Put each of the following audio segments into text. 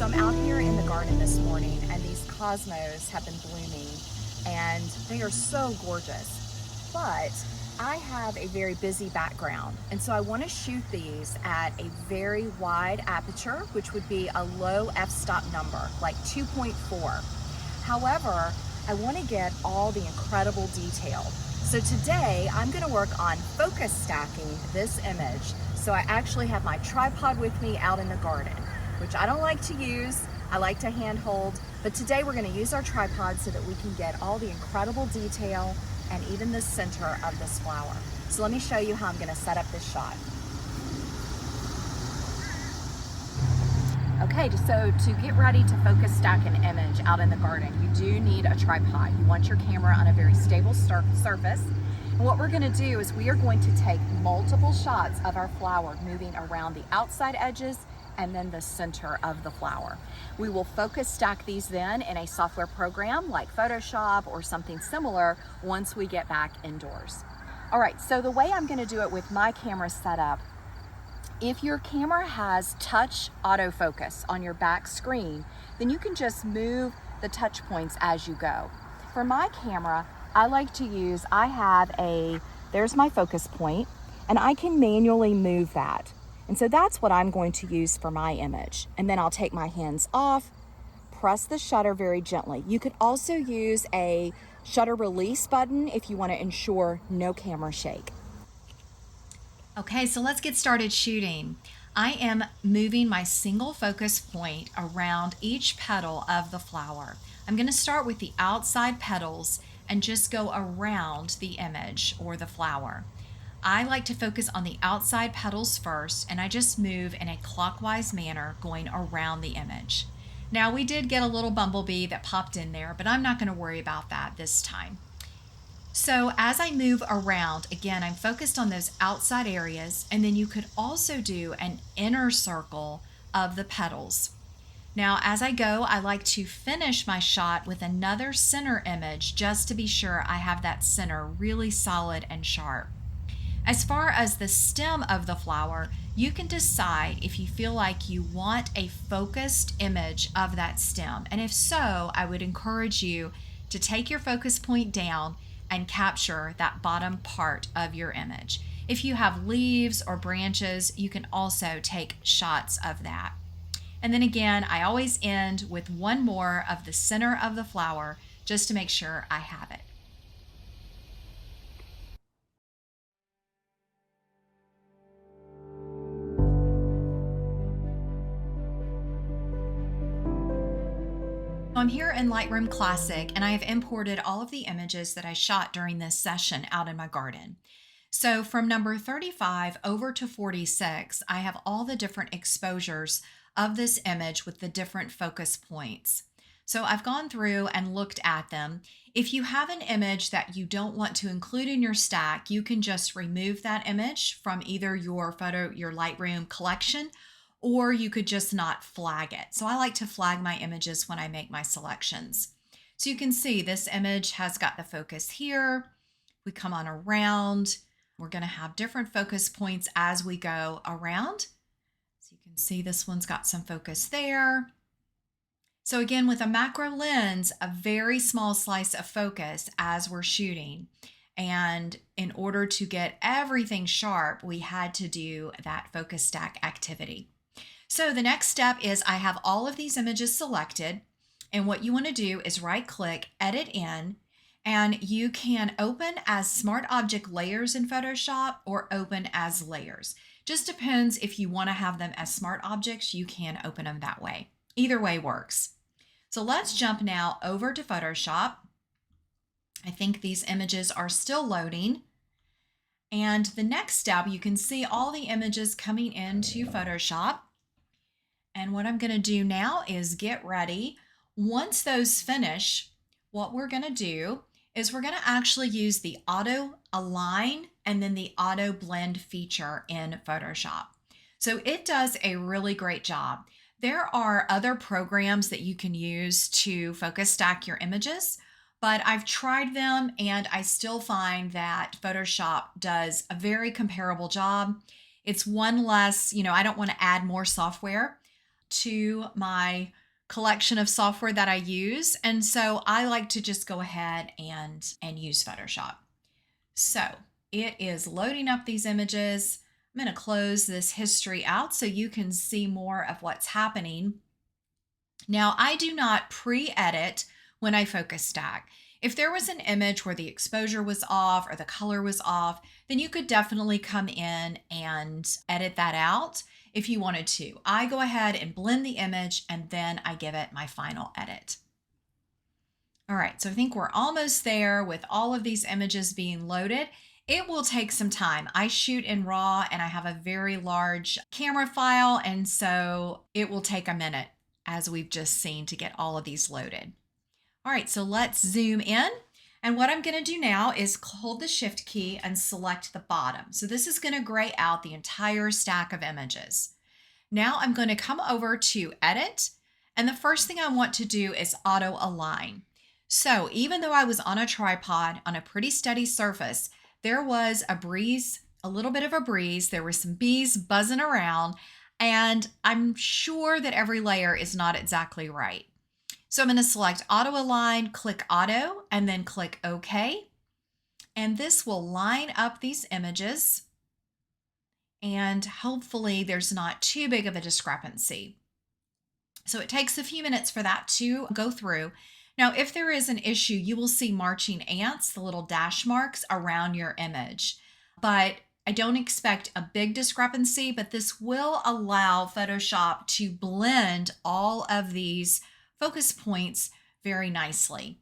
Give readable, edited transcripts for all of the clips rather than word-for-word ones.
So I'm out here in the garden this morning and these cosmos have been blooming and they are so gorgeous. But I have a very busy background, and so I want to shoot these at a very wide aperture, which would be a low f-stop number, like 2.4. However, I want to get all the incredible detail. So today I'm going to work on focus stacking this image. So I actually have my tripod with me out in the garden, which I don't like to use. I like to handhold, but today we're going to use our tripod so that we can get all the incredible detail and even the center of this flower. So let me show you how I'm going to set up this shot. Okay, so to get ready to focus stack an image out in the garden, you do need a tripod. You want your camera on a very stable surface. And what we're going to do is we are going to take multiple shots of our flower moving around the outside edges and then the center of the flower. We will focus stack these then in a software program like Photoshop or something similar once we get back indoors. All right, so the way I'm going to do it with my camera set up, if your camera has touch autofocus on your back screen, then you can just move the touch points as you go. For my camera, I like to use, there's my focus point, and I can manually move that. And so that's what I'm going to use for my image. And then I'll take my hands off, press the shutter very gently. You could also use a shutter release button if you want to ensure no camera shake. Okay, so let's get started shooting. I am moving my single focus point around each petal of the flower. I'm going to start with the outside petals and just go around the image or the flower. I like to focus on the outside petals first, and I just move in a clockwise manner going around the image. Now, we did get a little bumblebee that popped in there, but I'm not going to worry about that this time. So as I move around, again, I'm focused on those outside areas, and then you could also do an inner circle of the petals. Now, as I go, I like to finish my shot with another center image just to be sure I have that center really solid and sharp. As far as the stem of the flower, you can decide if you feel like you want a focused image of that stem. And if so, I would encourage you to take your focus point down and capture that bottom part of your image. If you have leaves or branches, you can also take shots of that. And then again, I always end with one more of the center of the flower just to make sure I have it. I'm here in Lightroom Classic, and I have imported all of the images that I shot during this session out in my garden. So from number 35 over to 46, I have all the different exposures of this image with the different focus points. So I've gone through and looked at them. If you have an image that you don't want to include in your stack, you can just remove that image from either your Lightroom collection, or you could just not flag it. So I like to flag my images when I make my selections. So you can see this image has got the focus here. We come on around. We're going to have different focus points as we go around. So you can see this one's got some focus there. So again, with a macro lens, a very small slice of focus as we're shooting. And in order to get everything sharp, we had to do that focus stack activity. So the next step is I have all of these images selected, and what you want to do is right click, edit in, and you can open as smart object layers in Photoshop or open as layers. Just depends if you want to have them as smart objects, you can open them that way. Either way works. So let's jump now over to Photoshop. I think these images are still loading. And the next step, you can see all the images coming into Photoshop. And what I'm going to do now is get ready. Once those finish, what we're going to do is we're going to actually use the auto align and then the auto blend feature in Photoshop. So it does a really great job. There are other programs that you can use to focus stack your images, but I've tried them and I still find that Photoshop does a very comparable job. It's one less, I don't want to add more software to my collection of software that I use. And so I like to just go ahead and use Photoshop. So it is loading up these images. I'm going to close this history out so you can see more of what's happening. Now, I do not pre-edit when I focus stack. If there was an image where the exposure was off or the color was off, then you could definitely come in and edit that out if you wanted to. I go ahead and blend the image and then I give it my final edit. All right, so I think we're almost there with all of these images being loaded. It will take some time. I shoot in RAW and I have a very large camera file, and so it will take a minute, as we've just seen, to get all of these loaded. All right, so let's zoom in. And what I'm going to do now is hold the Shift key and select the bottom. So this is going to gray out the entire stack of images. Now I'm going to come over to Edit, and the first thing I want to do is auto align. So even though I was on a tripod on a pretty steady surface, there was a breeze, a little bit of a breeze. There were some bees buzzing around, and I'm sure that every layer is not exactly right. So I'm going to select Auto Align, click Auto, and then click OK. And this will line up these images, and hopefully there's not too big of a discrepancy. So it takes a few minutes for that to go through. Now, if there is an issue, you will see marching ants, the little dash marks around your image. But I don't expect a big discrepancy, but this will allow Photoshop to blend all of these focus points very nicely.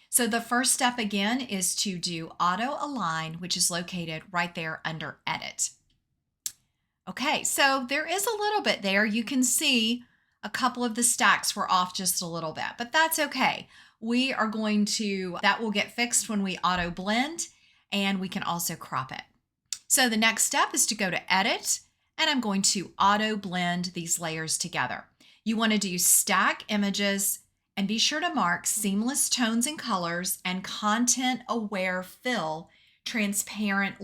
So the first step again is to do Auto Align, which is located right there under Edit. Okay, so there is a little bit there. You can see a couple of the stacks were off just a little bit, but that's okay. That will get fixed when we auto blend, and we can also crop it. So the next step is to go to Edit, and I'm going to auto blend these layers together. You want to do Stack Images and be sure to mark Seamless Tones and Colors and Content Aware Fill Transparent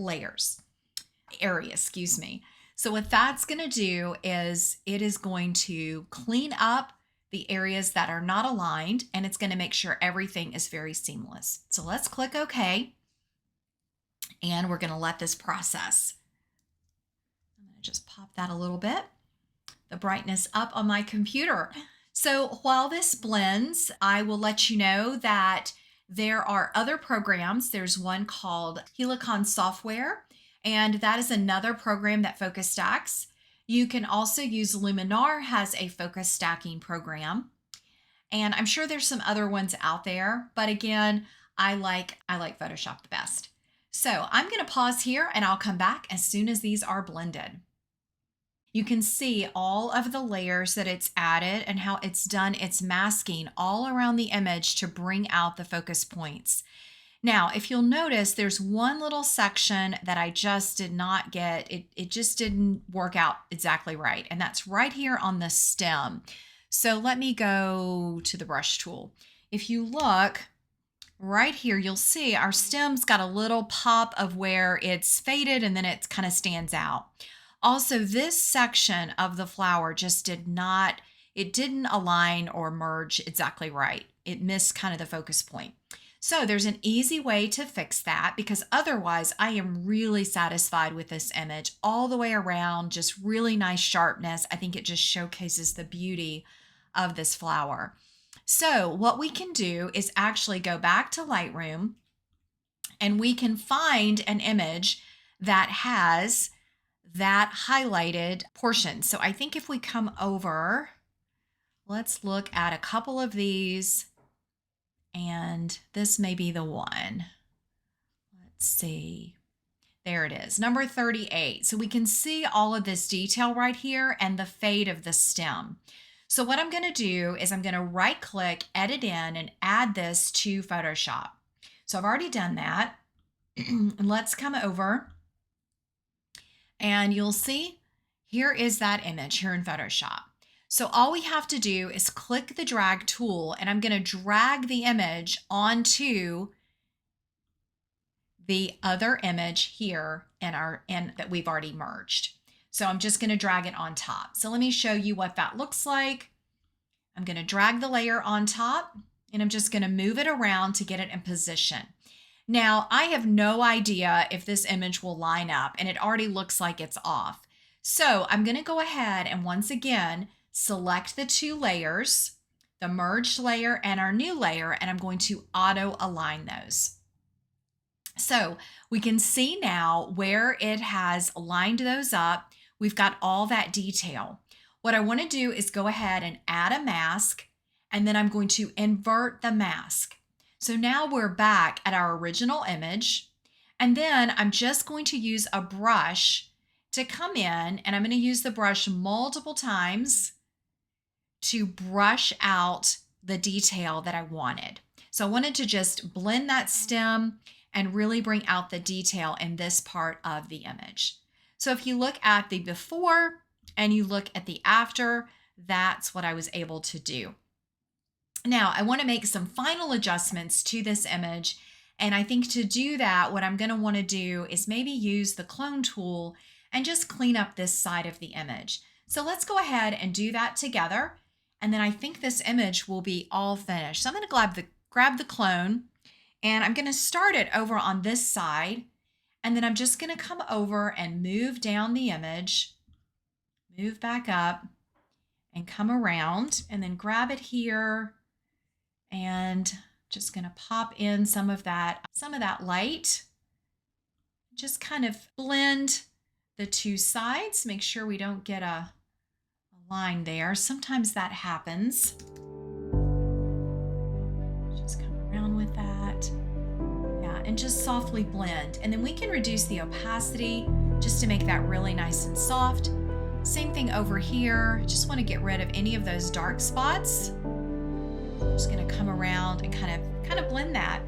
Area. So what that's going to do is it is going to clean up the areas that are not aligned, and it's going to make sure everything is very seamless. So let's click OK, and we're going to let this process. I'm going to just pop that a little bit, the brightness up on my computer. So while this blends, I will let you know that there are other programs. There's one called Helicon Software, and that is another program that focus stacks. You can also use Luminar, has a focus stacking program. And I'm sure there's some other ones out there, but again, I like Photoshop the best. So I'm going to pause here and I'll come back as soon as these are blended. You can see all of the layers that it's added and how it's done its masking all around the image to bring out the focus points. Now, if you'll notice, there's one little section that I just did not get. It just didn't work out exactly right. And that's right here on the stem. So let me go to the brush tool. If you look right here, you'll see our stem's got a little pop of where it's faded and then it kind of stands out. Also, this section of the flower just didn't align or merge exactly right. It missed kind of the focus point. So there's an easy way to fix that, because otherwise I am really satisfied with this image all the way around, just really nice sharpness. I think it just showcases the beauty of this flower. So what we can do is actually go back to Lightroom and we can find an image that has that highlighted portion. So I think if we come over, let's look at a couple of these. And this may be the one. Let's see. There it is, number 38. So we can see all of this detail right here and the fade of the stem. So what I'm going to do is I'm going to right click, edit in, and add this to Photoshop. So I've already done that. Let's come over and you'll see here is that image here in Photoshop. So all we have to do is click the drag tool, and I'm going to drag the image onto the other image here in that we've already merged. So I'm just going to drag it on top. So let me show you what that looks like. I'm going to drag the layer on top and I'm just going to move it around to get it in position. Now, I have no idea if this image will line up and it already looks like it's off. So I'm going to go ahead and once again, select the two layers, the merged layer and our new layer, and I'm going to auto align those. So we can see now where it has lined those up. We've got all that detail. What I want to do is go ahead and add a mask, and then I'm going to invert the mask. So now we're back at our original image, and then I'm just going to use a brush to come in, and I'm going to use the brush multiple times to brush out the detail that I wanted. So I wanted to just blend that stem and really bring out the detail in this part of the image. So if you look at the before and you look at the after, that's what I was able to do. Now I want to make some final adjustments to this image. And I think to do that, what I'm going to want to do is maybe use the clone tool and just clean up this side of the image. So let's go ahead and do that together. And then I think this image will be all finished. So I'm going to grab the clone and I'm going to start it over on this side. And then I'm just going to come over and move down the image, move back up and come around and then grab it here. And just going to pop in some of that light. Just kind of blend the two sides. Make sure we don't get a line there. Sometimes that happens. Just come around with that. Yeah, and just softly blend. And then we can reduce the opacity just to make that really nice and soft. Same thing over here. Just want to get rid of any of those dark spots. I'm just going to come around and kind of blend that.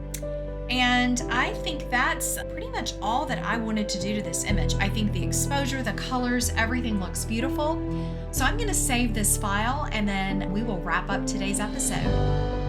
And I think that's pretty much all that I wanted to do to this image. I think the exposure, the colors, everything looks beautiful. So I'm going to save this file and then we will wrap up today's episode.